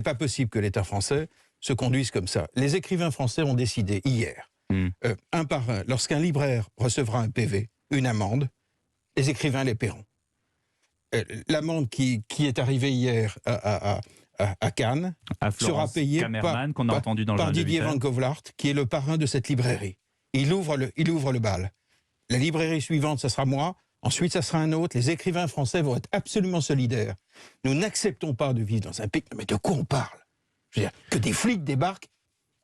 C'est pas possible que l'État français se conduise comme ça. Les écrivains français ont décidé hier, un par un, lorsqu'un libraire recevra un PV, une amende, les écrivains les paieront. L'amende qui est arrivée hier à Cannes sera payée par Didier Van Kovlart, qui est le parrain de cette librairie. Il ouvre le bal. La librairie suivante, ça sera moi. Ensuite, ça sera un autre. Les écrivains français vont être absolument solidaires. Nous n'acceptons pas de vivre dans un pays... Mais de quoi on parle? Je veux dire, que des flics débarquent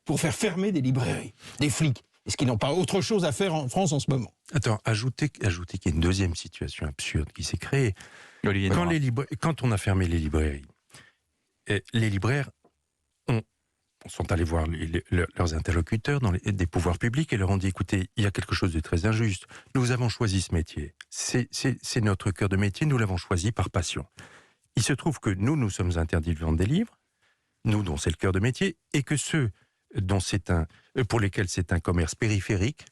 pour faire fermer des librairies. Des flics. Est-ce qu'ils n'ont pas autre chose à faire en France en ce moment? Attends, ajoutez qu'il y a une deuxième situation absurde qui s'est créée. Quand on a fermé les librairies, les libraires sont allés voir leurs interlocuteurs des pouvoirs publics et leur ont dit, écoutez, il y a quelque chose de très injuste. Nous avons choisi ce métier. C'est notre cœur de métier, nous l'avons choisi par passion. Il se trouve que nous sommes interdits de vendre des livres, nous dont c'est le cœur de métier, et que ceux pour lesquels c'est un commerce périphérique,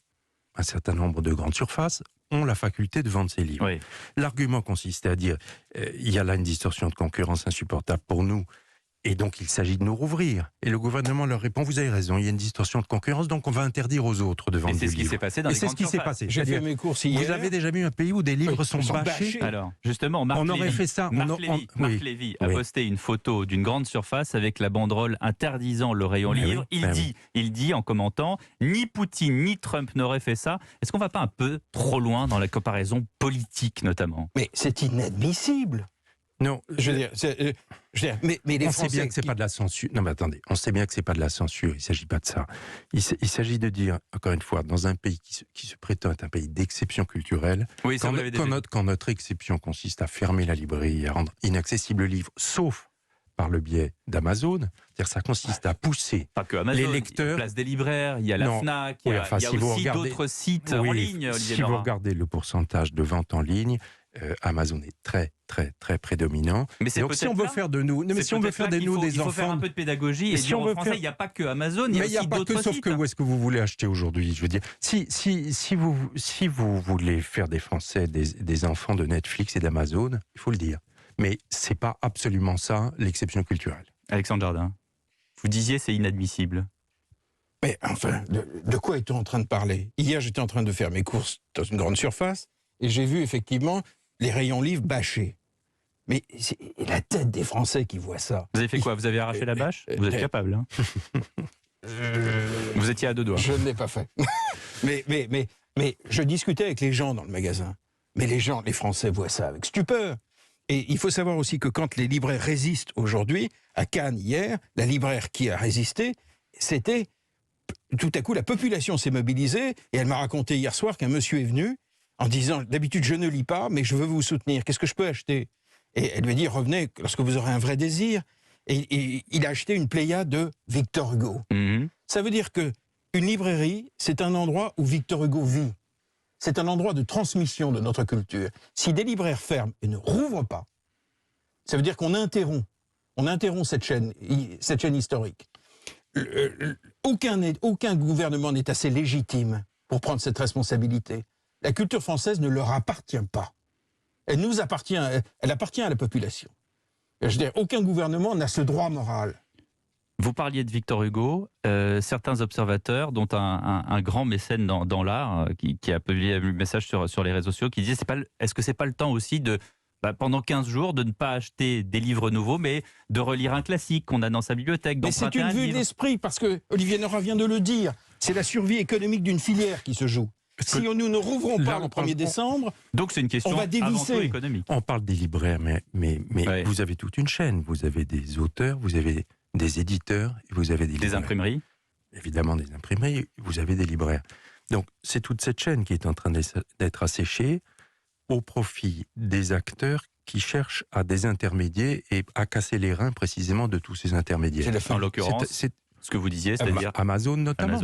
un certain nombre de grandes surfaces, ont la faculté de vendre ces livres. Oui. L'argument consistait à dire, il y a là une distorsion de concurrence insupportable pour nous, et donc il s'agit de nous rouvrir. Et le gouvernement leur répond, vous avez raison, il y a une distorsion de concurrence, donc on va interdire aux autres de vendre des livres. C'est ce qui s'est passé dans les grandes surfaces. J'ai fait mes courses hier. Vous avez déjà vu un pays où des livres sont bâchés? Alors, justement, Marc Lévy a posté une photo d'une grande surface avec la banderole interdisant le rayon livre. Il dit en commentant, ni Poutine ni Trump n'auraient fait ça. Est-ce qu'on ne va pas un peu trop loin dans la comparaison politique, notamment? Mais c'est inadmissible. Non, mais les on Français sait bien que c'est pas de la censure. Non, mais attendez, on sait bien que c'est pas de la censure. Il s'agit pas de ça. Il s'agit de dire, encore une fois, dans un pays qui se prétend être un pays d'exception culturelle, quand notre exception consiste à fermer la librairie, à rendre inaccessible le livre, sauf par le biais d'Amazon, c'est-à-dire ça consiste à pousser les lecteurs. Il y a Place des libraires, il y a la Fnac, il y a aussi d'autres sites en ligne. Si vous regardez le pourcentage de vente en ligne, Amazon est très, très, très prédominant. Mais c'est donc si on veut faire de nous, des enfants, il faut faire un peu de pédagogie. Et si on veut français, il n'y a pas que Amazon, il y a aussi d'autres sites. Sauf que où est-ce que vous voulez acheter aujourd'hui? Je veux dire, si vous voulez faire des Français des enfants de Netflix et d'Amazon, il faut le dire. Mais c'est pas absolument ça l'exception culturelle. Alexandre Jardin, vous disiez c'est inadmissible. Mais enfin, de quoi est-on en train de parler? Hier, j'étais en train de faire mes courses dans une grande surface et j'ai vu effectivement les rayons livres bâchés. Mais c'est la tête des Français qui voient ça. Vous avez fait quoi? Vous avez arraché la bâche? Vous êtes capable, hein? Vous étiez à deux doigts. Je ne l'ai pas fait. mais je discutais avec les gens dans le magasin. Mais les Français voient ça avec stupeur. Et il faut savoir aussi que quand les libraires résistent aujourd'hui, à Cannes hier, la libraire qui a résisté, c'était... Tout à coup, la population s'est mobilisée et elle m'a raconté hier soir qu'un monsieur est venu en disant, d'habitude je ne lis pas, mais je veux vous soutenir, qu'est-ce que je peux acheter? Et elle lui a dit, revenez lorsque vous aurez un vrai désir. Et il a acheté une Pléiade de Victor Hugo. Ça veut dire que une librairie, c'est un endroit où Victor Hugo vit. C'est un endroit de transmission de notre culture. Si des libraires ferment et ne rouvrent pas, ça veut dire qu'on interrompt cette chaîne historique. Aucun gouvernement n'est assez légitime pour prendre cette responsabilité. La culture française ne leur appartient pas. Elle nous appartient, elle appartient à la population. Je veux dire, aucun gouvernement n'a ce droit moral. Vous parliez de Victor Hugo, certains observateurs, dont un grand mécène dans l'art, qui a publié un message sur les réseaux sociaux, qui disait, est-ce que c'est pas le temps aussi de, pendant 15 jours, de ne pas acheter des livres nouveaux, mais de relire un classique qu'on a dans sa bibliothèque? Mais c'est une vue d'esprit, parce que Olivier Nora vient de le dire, c'est la survie économique d'une filière qui se joue. Si nous ne rouvrons pas le 1er décembre, donc c'est une question on va dévisser. Économique. On parle des libraires, mais vous avez toute une chaîne. Vous avez des auteurs, vous avez des éditeurs, et vous avez des imprimeries. Évidemment des imprimeries, vous avez des libraires. Donc c'est toute cette chaîne qui est en train d'être asséchée au profit des acteurs qui cherchent à désintermédier et à casser les reins précisément de tous ces intermédiaires. En l'occurrence, ce que vous disiez, c'est-à-dire Amazon notamment.